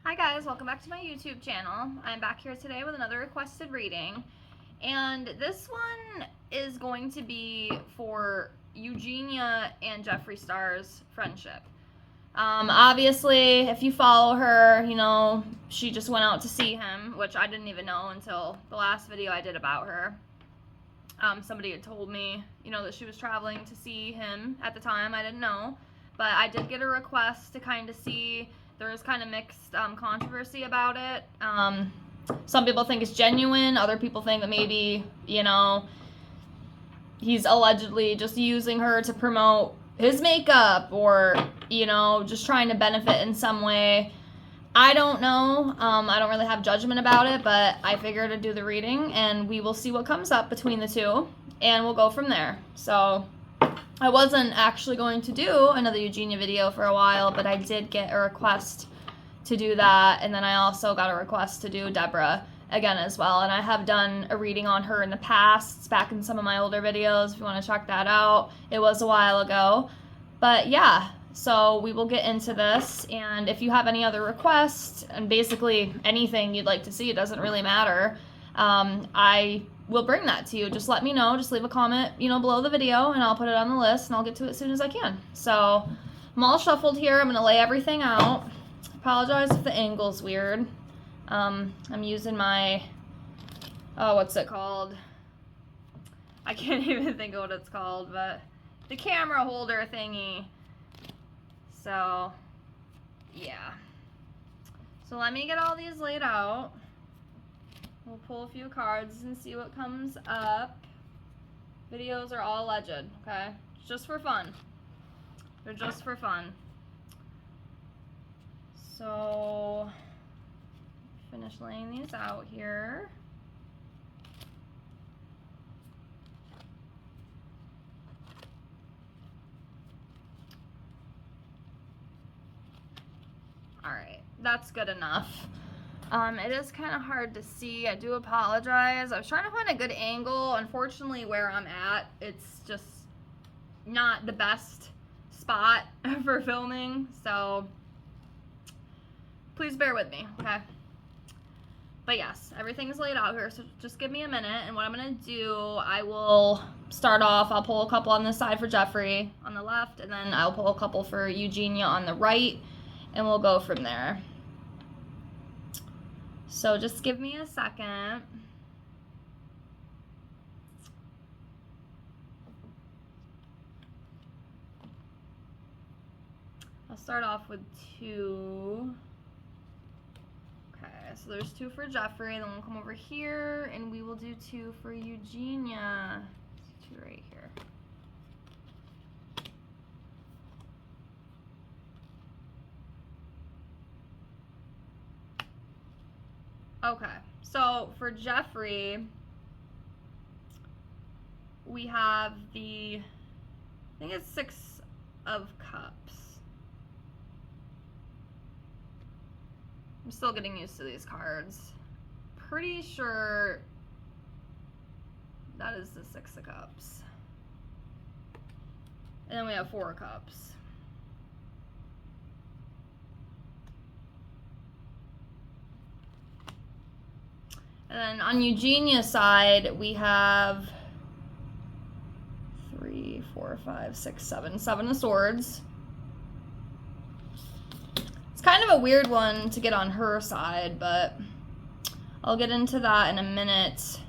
Hi guys, welcome back to my YouTube channel. I'm back here today with another requested reading, and this one is going to be for Eugenia and Jeffree Star's friendship. Obviously, if you follow her, you know, she just went out to see him, which I didn't even know until the last video I did about her. Somebody had told me, you know, that she was traveling to see him at the time. I didn't know, but I did get a request to kind of see. There was kind of mixed controversy about it. Some people think it's genuine. Other people think that maybe, you know, he's allegedly just using her to promote his makeup or, you know, just trying to benefit in some way. I don't know. I don't really have judgment about it, but I figured to do the reading, and we will see what comes up between the two, and we'll go from there. So I wasn't actually going to do another Eugenia video for a while, but I did get a request to do that, and then I also got a request to do Deborah again as well, and I have done a reading on her in the past. It's back in some of my older videos if you want to check that out. It was a while ago, but yeah. So we will get into this, and if you have any other requests, and basically anything you'd like to see, it doesn't really matter, I will bring that to you. Just let me know. Just leave a comment, you know, below the video, and I'll put it on the list, and I'll get to it as soon as I can. So I'm all shuffled here. I'm going to lay everything out. Apologize if the angle's weird. I'm using my, what's it called? I can't even think of what it's called, but the camera holder thingy. So, yeah. So let me get all these laid out. We'll pull a few cards and see what comes up. Videos are all alleged, okay? It's just for fun. They're just for fun. So, finish laying these out here. Alright, that's good enough. It is kind of hard to see. I do apologize. I was trying to find a good angle. Unfortunately, where I'm at, it's just not the best spot for filming. So, please bear with me, okay? But yes, everything's laid out here, so just give me a minute. And what I'm going to do, I will start off. I'll pull a couple on this side for Jeffree on the left, and then I'll pull a couple for Eugenia on the right, and we'll go from there. So just give me a second. I'll start off with two. Okay, so there's two for Jeffree, then we'll come over here and we will do two for Eugenia. Two right here. Okay, so for Jeffree, we have the, I think it's 6 of Cups. I'm still getting used to these cards. Pretty sure that is the 6 of Cups. And then we have 4 of Cups. And then on Eugenia's side, we have 3, 4, 5, 6, 7. 7 of Swords. It's kind of a weird one to get on her side, but I'll get into that in a minute.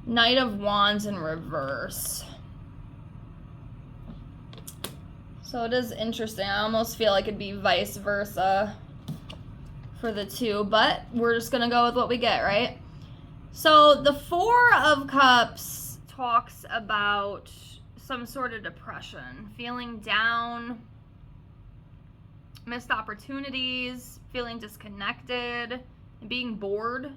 Knight of Wands in reverse. So it is interesting. I almost feel like it'd be vice versa for the two, but we're just gonna go with what we get, right? So the 4 of Cups talks about some sort of depression, feeling down, missed opportunities, feeling disconnected, and being bored,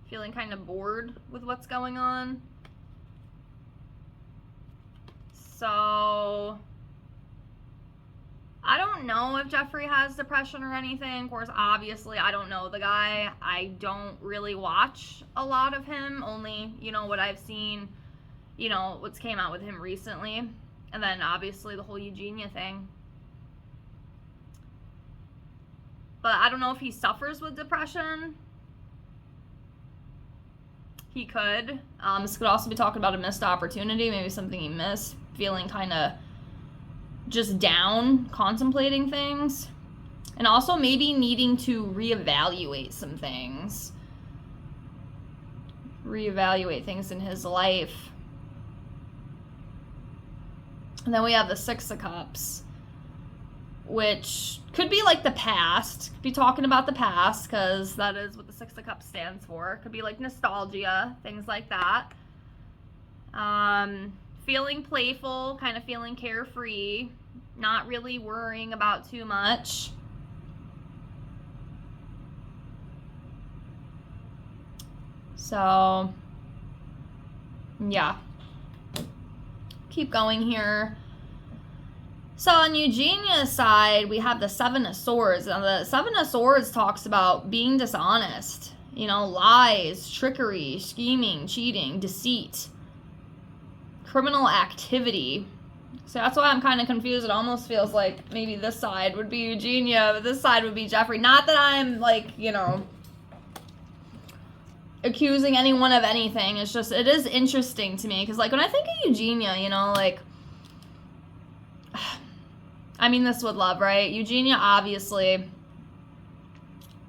feeling kind of bored with what's going on. So I don't know if Jeffree has depression or anything. Of course, obviously, I don't know the guy. I don't really watch a lot of him, only, you know, what I've seen, you know, what's came out with him recently. And then, obviously, the whole Eugenia thing. but I don't know if he suffers with depression. He could. This could also be talking about a missed opportunity, maybe something he missed, feeling kind of just down, contemplating things. And also maybe needing to reevaluate some things. Reevaluate things in his life. And then we have the Six of Cups, which could be like the past. Could be talking about the past, because that is what the Six of Cups stands for. Could be like nostalgia, things like that. Feeling playful, kind of feeling carefree, not really worrying about too much. So, yeah. Keep going here. So on Eugenia's side, we have the Seven of Swords. Now the Seven of Swords talks about being dishonest. You know, lies, trickery, scheming, cheating, deceit, criminal activity. So that's why I'm kind of confused. It almost feels like maybe this side would be Eugenia, but this side would be Jeffree. Not that I'm like, you know, accusing anyone of anything. It's just, it is interesting to me, because like when I think of Eugenia, you know, like, I mean this with love, right? Eugenia, obviously,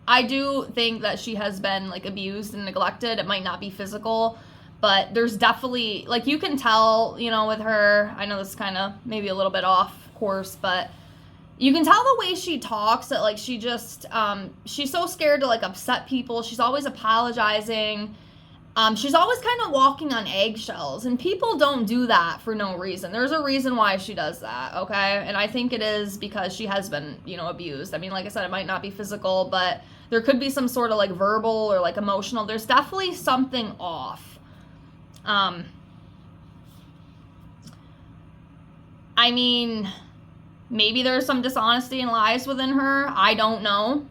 I do think that she has been like abused and neglected. It might not be physical, but there's definitely, like, you can tell, you know, with her, I know this is kind of maybe a little bit off course, but you can tell the way she talks that, like, she just, she's so scared to, like, upset people. She's always apologizing. She's always kind of walking on eggshells, and people don't do that for no reason. There's a reason why she does that, okay? And I think it is because she has been, you know, abused. I mean, like I said, it might not be physical, but there could be some sort of, like, verbal or, like, emotional. There's definitely something off. I mean, maybe there's some dishonesty and lies within her. I don't know.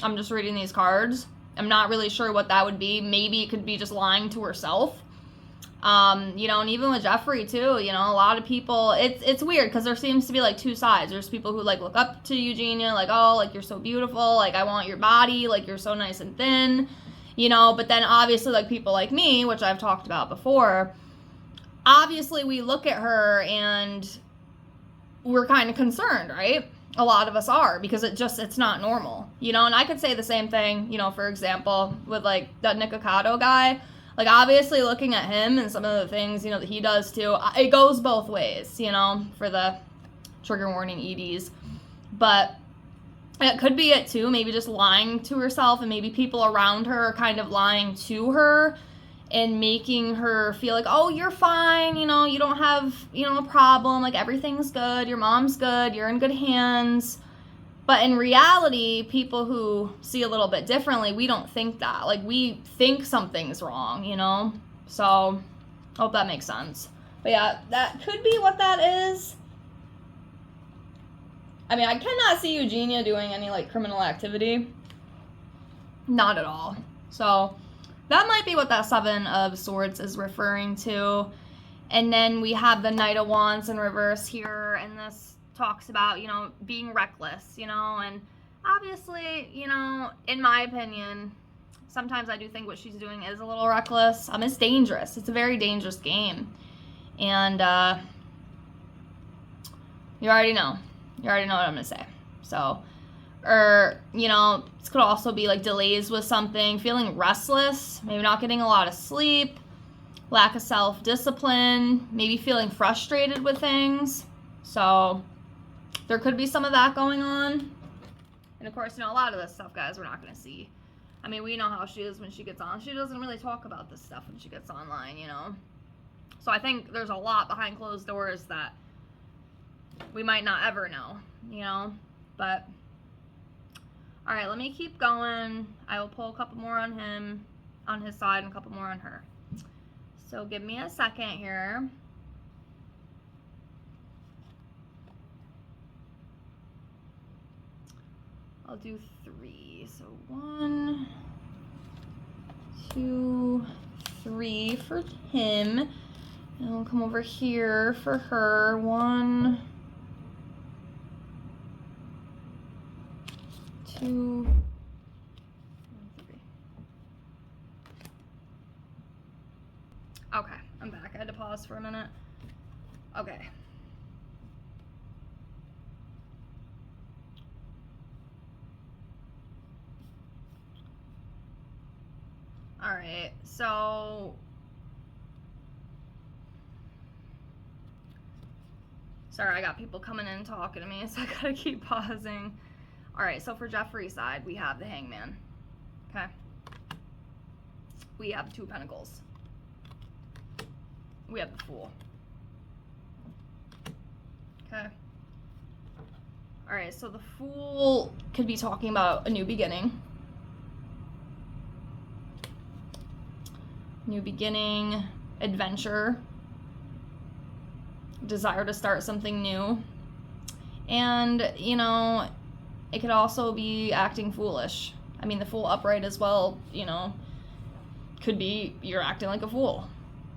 I'm just reading these cards. I'm not really sure what that would be. Maybe it could be just lying to herself. You know, and even with Jeffree too, you know, a lot of people, it's weird because there seems to be like two sides. There's people who like look up to Eugenia, like, oh, like you're so beautiful, like I want your body, like you're so nice and thin, you know, but then obviously like people like me, which I've talked about before, obviously we look at her and we're kind of concerned, right? A lot of us are, because it's not normal, you know. And I could say the same thing, you know, for example, with like that Nikocado guy. Like, obviously looking at him and some of the things, you know, that he does too, it goes both ways, you know, for the trigger warning EDs. But it could be it too, maybe just lying to herself, and maybe people around her are kind of lying to her and making her feel like, oh, you're fine, you know, you don't have, you know, a problem, like everything's good, your mom's good, you're in good hands. But in reality, people who see a little bit differently, we don't think that. Like, we think something's wrong, you know? So, hope that makes sense. But yeah, that could be what that is. I mean, I cannot see Eugenia doing any, like, criminal activity. Not at all. So, that might be what that Seven of Swords is referring to. And then we have the Knight of Wands in reverse here, and this talks about, you know, being reckless, you know, and obviously, you know, in my opinion, sometimes I do think what she's doing is a little reckless. It's dangerous. It's a very dangerous game. And you already know. You already know what I'm going to say. So, or, you know, this could also be like delays with something, feeling restless, maybe not getting a lot of sleep, lack of self-discipline, maybe feeling frustrated with things. So there could be some of that going on. And of course, you know, a lot of this stuff, guys, we're not going to see. I mean, we know how she is when she gets on. She doesn't really talk about this stuff when she gets online, you know. So I think there's a lot behind closed doors that we might not ever know, you know. But, all right, let me keep going. I will pull a couple more on him, on his side, and a couple more on her. So give me a second here. I'll do 3. So 1, 2, 3 for him. And we'll come over here for her. 1, 2, 3. Okay, I'm back. I had to pause for a minute. Okay. All right, so sorry, I got people coming in talking to me, so I gotta keep pausing. All right, so for Jeffree's side, we have the Hangman. Okay. We have 2 Pentacles. We have the Fool. Okay. All right, so the Fool could be talking about a new beginning. New beginning, adventure, desire to start something new. And, you know, it could also be acting foolish. I mean, the Fool upright as well, you know, could be you're acting like a fool.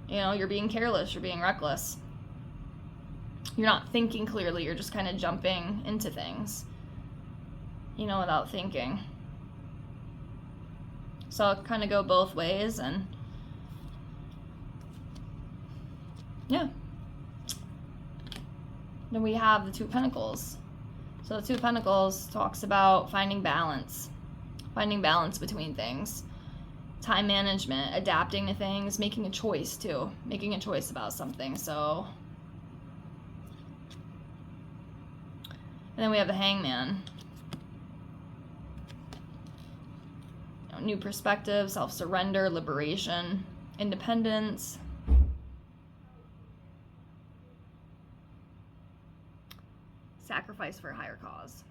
You know, you're being careless, you're being reckless. You're not thinking clearly, you're just kind of jumping into things, you know, without thinking. So it kind of go both ways, and yeah. Then we have the 2 Pentacles. So the 2 Pentacles talks about finding balance between things, time management, adapting to things, making a choice too, making a choice about something. So, and then we have the Hangman. You know, new perspective, self-surrender, liberation, independence. Sacrifice for a higher cause.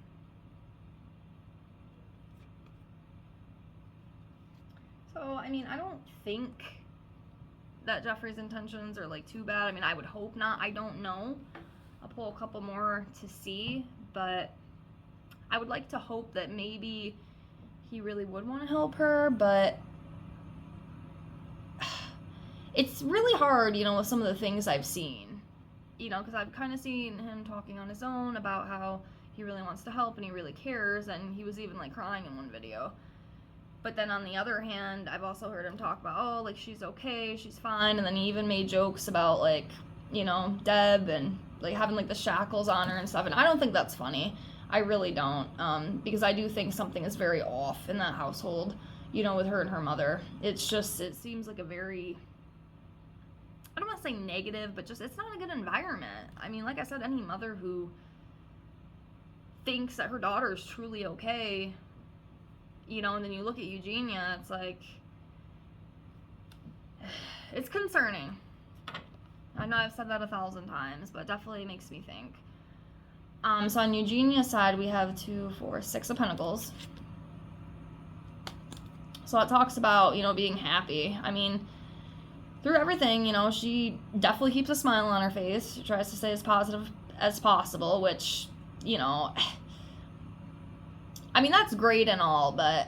So, I mean, I don't think that Jeffree's intentions are like too bad. I mean, I would hope not. I don't know. I'll pull a couple more to see, but I would like to hope that maybe he really would want to help her, but it's really hard, you know, with some of the things I've seen. You know, because I've kind of seen him talking on his own about how he really wants to help and he really cares, and he was even like crying in one video. But then on the other hand, I've also heard him talk about, oh, like, she's okay, she's fine, and then he even made jokes about, like, you know, Deb and like having like the shackles on her and stuff, and I don't think that's funny. I really don't, because I do think something is very off in that household, you know, with her and her mother. It's just, it seems like a very, I don't want to say negative, but just, it's not a good environment. I mean, like I said, any mother who thinks that her daughter is truly okay, you know, and then you look at Eugenia, it's like, it's concerning. I know I've said that 1,000 times, but it definitely makes me think. So on Eugenia's side, we have 2, 4, 6 of Pentacles. So it talks about, you know, being happy. I mean, through everything, you know, she definitely keeps a smile on her face. She tries to stay as positive as possible, which, you know, I mean, that's great and all, but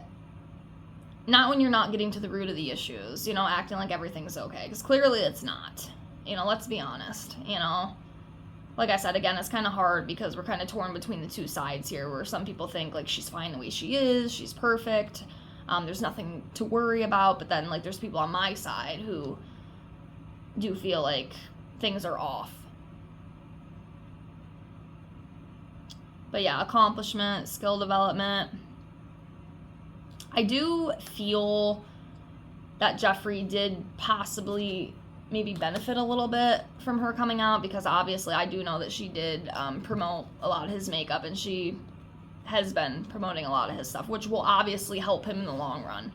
not when you're not getting to the root of the issues, you know, acting like everything's okay, because clearly it's not. You know, let's be honest, you know. Like I said, again, it's kind of hard because we're kind of torn between the 2 sides here, where some people think, like, she's fine the way she is, she's perfect, there's nothing to worry about, but then, like, there's people on my side who do feel like things are off. But yeah, accomplishment, skill development. I do feel that Jeffree did possibly maybe benefit a little bit from her coming out, because obviously I do know that she did promote a lot of his makeup, and she has been promoting a lot of his stuff, which will obviously help him in the long run.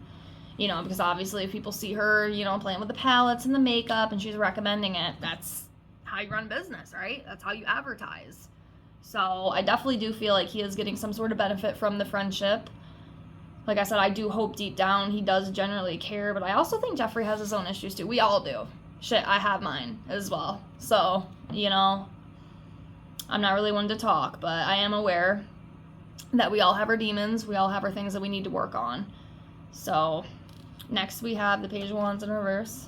You know, because obviously if people see her, you know, playing with the palettes and the makeup and she's recommending it, that's how you run business, right? That's how you advertise. So I definitely do feel like he is getting some sort of benefit from the friendship. Like I said, I do hope deep down he does generally care, but I also think Jeffree has his own issues too. We all do. Shit, I have mine as well. So, you know, I'm not really one to talk, but I am aware that we all have our demons. We all have our things that we need to work on. So, next we have the Page of Wands in reverse.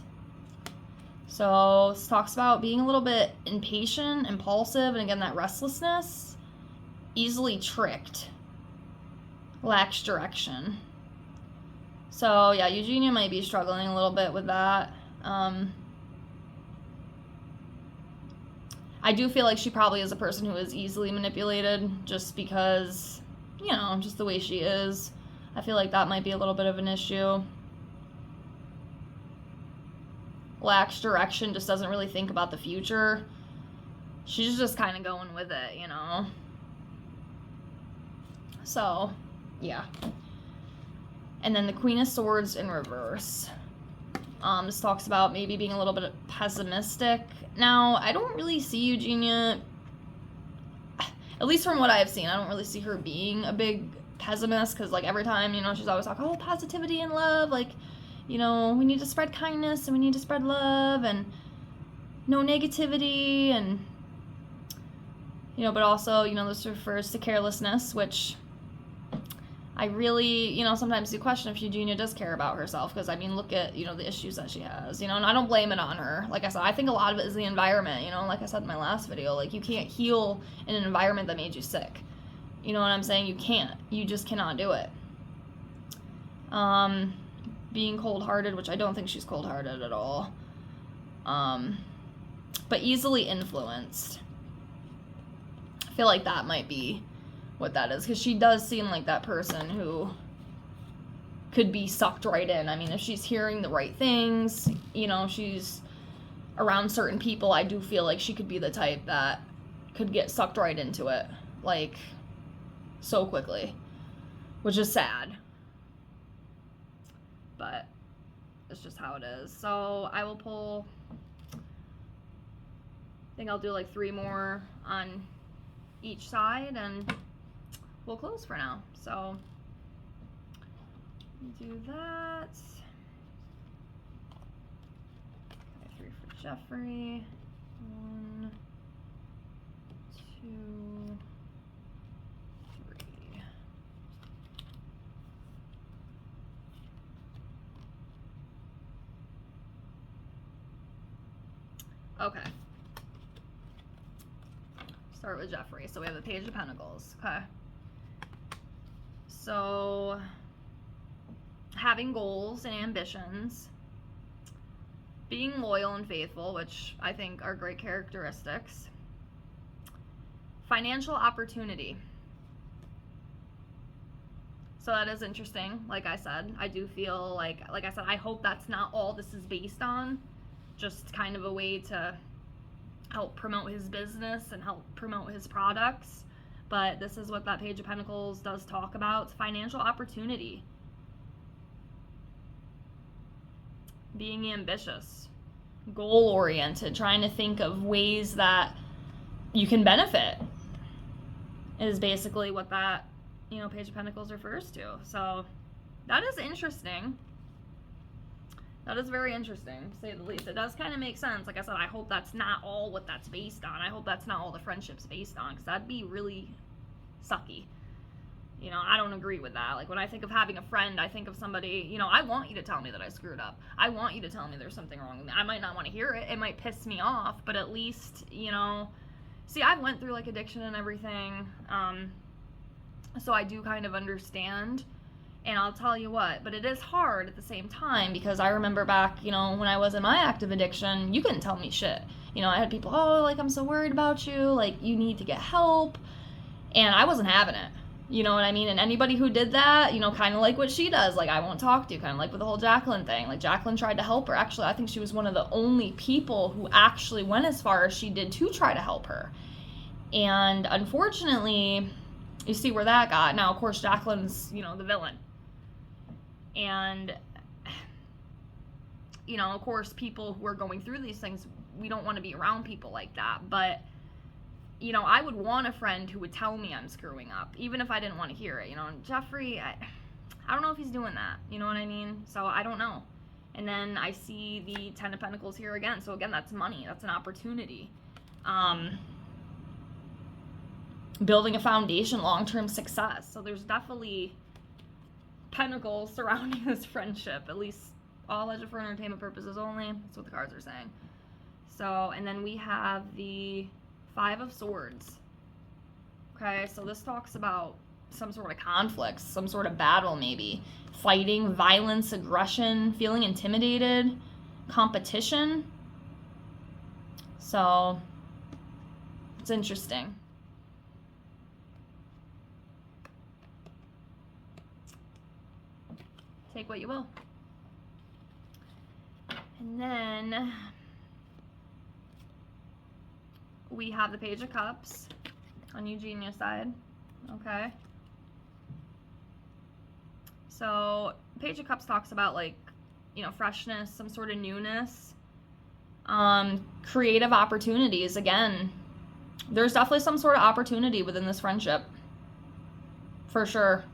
So, this talks about being a little bit impatient, impulsive, and again, that restlessness, easily tricked. lacks direction. So yeah, Eugenia might be struggling a little bit with that. I do feel like she probably is a person who is easily manipulated just because, you know, just the way she is. I feel like that might be a little bit of an issue. Lacks direction, just doesn't really think about the future. She's just kind of going with it, you know. So, yeah. And then the Queen of Swords in reverse. This talks about maybe being a little bit pessimistic. Now, I don't really see Eugenia, at least from what I've seen, I don't really see her being a big pessimist, because, like, every time, you know, she's always like, oh, positivity and love, like, you know, we need to spread kindness, and we need to spread love, and no negativity, and, you know, but also, you know, this refers to carelessness, which I really, you know, sometimes do question if Eugenia does care about herself, because, I mean, look at, you know, the issues that she has, you know, and I don't blame it on her. Like I said, I think a lot of it is the environment, you know, like I said in my last video, like, you can't heal in an environment that made you sick. You know what I'm saying? You can't. You just cannot do it. Being cold-hearted, which I don't think she's cold-hearted at all. But easily influenced. I feel like that might be what that is, because she does seem like that person who could be sucked right in. I mean, if she's hearing the right things, you know, she's around certain people, I do feel like she could be the type that could get sucked right into it, like, so quickly, which is sad, but it's just how it is. So I will pull, I think I'll do like 3 more on each side, and we'll close for now. So do that. Okay, 3 for Jeffree. 1, 2, 3. Okay. Start with Jeffree. So we have the Page of Pentacles. Okay. So, having goals and ambitions, being loyal and faithful, which I think are great characteristics, financial opportunity. So that is interesting. Like I said, I do feel like I said, I hope that's not all this is based on, just kind of a way to help promote his business and help promote his products. But this is what that Page of Pentacles does talk about. It's financial opportunity. Being ambitious. Goal-oriented. Trying to think of ways that you can benefit is basically what that, you know, Page of Pentacles refers to. So that is interesting. That is very interesting, to say the least. It does kind of make sense. Like I said, I hope that's not all what that's based on. I hope that's not all the friendship's based on, because that'd be really sucky. You know, I don't agree with that. Like, when I think of having a friend, I think of somebody, you know, I want you to tell me that I screwed up. I want you to tell me there's something wrong with me. I might not want to hear it. It might piss me off, but at least, you know, see, I went through, like, addiction and everything, so I do kind of understand. And I'll tell you what, but it is hard at the same time, because I remember back, you know, when I was in my active addiction, you couldn't tell me shit. You know, I had people, oh, like, I'm so worried about you, like, you need to get help, and I wasn't having it. You know what I mean? And anybody who did that, you know, kind of like what she does, like, I won't talk to you, kind of like with the whole Jacqueline thing. Like, Jacqueline tried to help her. Actually, I think she was one of the only people who actually went as far as she did to try to help her. And unfortunately, you see where that got. Now, of course, Jacqueline's, you know, the villain. And, you know, of course, people who are going through these things, we don't want to be around people like that. But, you know, I would want a friend who would tell me I'm screwing up, even if I didn't want to hear it. You know, and Jeffree, I don't know if he's doing that. You know what I mean? So I don't know. And then I see the 10 of Pentacles here again. So again, that's money. That's an opportunity. Building a foundation, long-term success. So there's definitely pentacles surrounding this friendship, at least all legend for entertainment purposes only. That's what the cards are saying. So, and then we have the 5 of Swords. Okay, so this talks about some sort of conflict, some sort of battle maybe. Fighting, violence, aggression, feeling intimidated, competition. So, it's interesting. Take what you will. And then we have the Page of Cups on Eugenia's side. Okay. So, Page of Cups talks about, like, you know, freshness, some sort of newness, creative opportunities. Again, there's definitely some sort of opportunity within this friendship, for sure.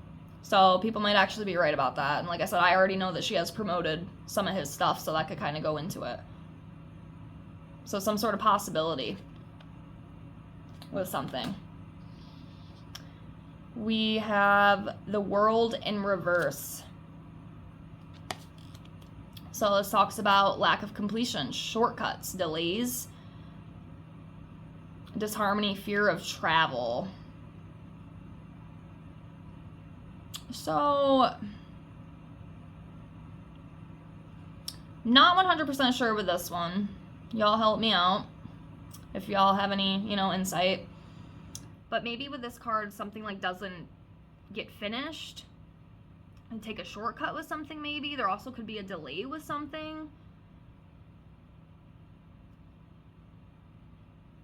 So people might actually be right about that. And like I said, I already know that she has promoted some of his stuff, so that could kind of go into it. So some sort of possibility with something. We have the World in reverse. So this talks about lack of completion, shortcuts, delays, disharmony, fear of travel. So, not 100% sure with this one. Y'all help me out if y'all have any, you know, insight. But maybe with this card, something like doesn't get finished and take a shortcut with something maybe. There also could be a delay with something.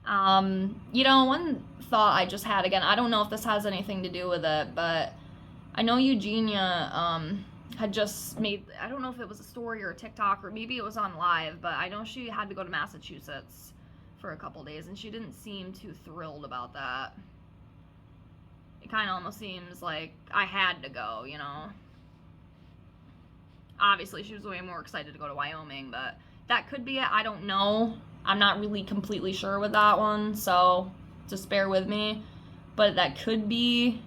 You know, one thought I just had, again, I don't know if this has anything to do with it, but I know Eugenia had just made, I don't know if it was a story or a TikTok or maybe it was on live, but I know she had to go to Massachusetts for a couple days and she didn't seem too thrilled about that. It kind of almost seems like I had to go, you know. Obviously, she was way more excited to go to Wyoming, but that could be it. I don't know. I'm not really completely sure with that one, so just bear with me. But that could be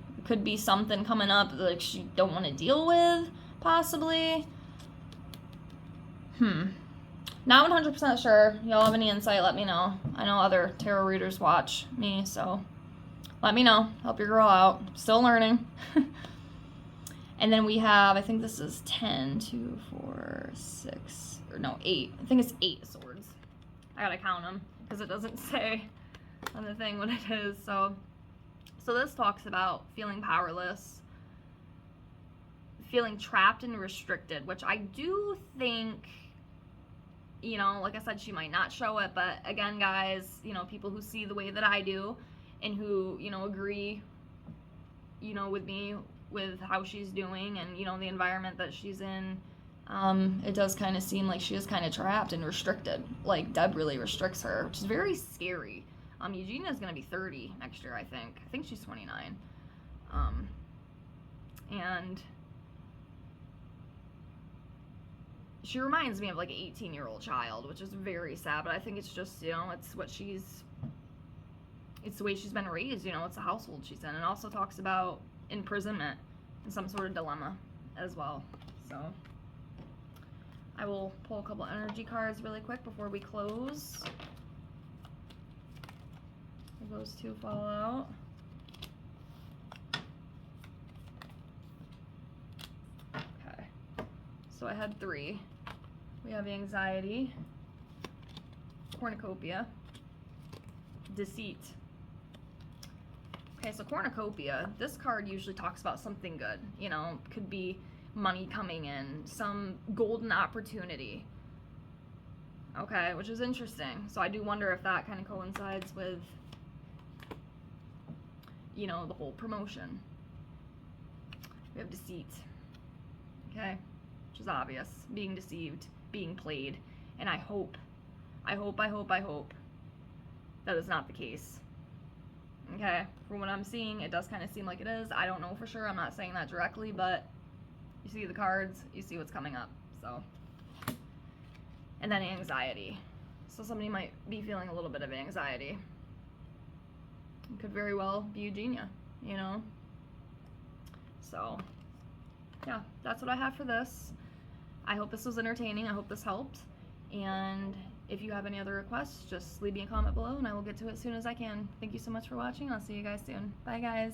something coming up that like she don't want to deal with, possibly. Not 100% sure. Y'all have any insight, let me know. I know other tarot readers watch me, so let me know. Help your girl out. Still learning. And then we have, I think this is 10, 2, 4, 6, or no, 8. I think it's 8 swords. I gotta count them because it doesn't say on the thing what it is. So this talks about feeling powerless, feeling trapped and restricted, which I do think, you know, like I said, she might not show it, but again, guys, you know, people who see the way that I do and who, you know, agree, you know, with me with how she's doing and, you know, the environment that she's in, it does kind of seem like she is kind of trapped and restricted. Like, Deb really restricts her, which is very scary. Eugenia's gonna be 30 next year, I think. I think she's 29. And she reminds me of like an 18-year-old child, which is very sad, but I think it's just, you know, it's the way she's been raised, you know, it's the household she's in. And also talks about imprisonment and some sort of dilemma as well. So I will pull a couple energy cards really quick before we close. Those two fall out. Okay, so I had 3. We have anxiety, cornucopia, deceit. Okay, so cornucopia, this card usually talks about something good, you know, could be money coming in, some golden opportunity. Okay, which is interesting. So I do wonder if that kind of coincides with, you know, the whole promotion. We have deceit. Okay, which is obvious. Being deceived, being played. And I hope that is not the case. Okay, from what I'm seeing, it does kind of seem like it is. I don't know for sure. I'm not saying that directly, but you see the cards, you see what's coming up. So, and then anxiety. So somebody might be feeling a little bit of anxiety. It could very well be Eugenia, you know? So, yeah, that's what I have for this. I hope this was entertaining. I hope this helped. And if you have any other requests, just leave me a comment below and I will get to it as soon as I can. Thank you so much for watching. I'll see you guys soon. Bye, guys.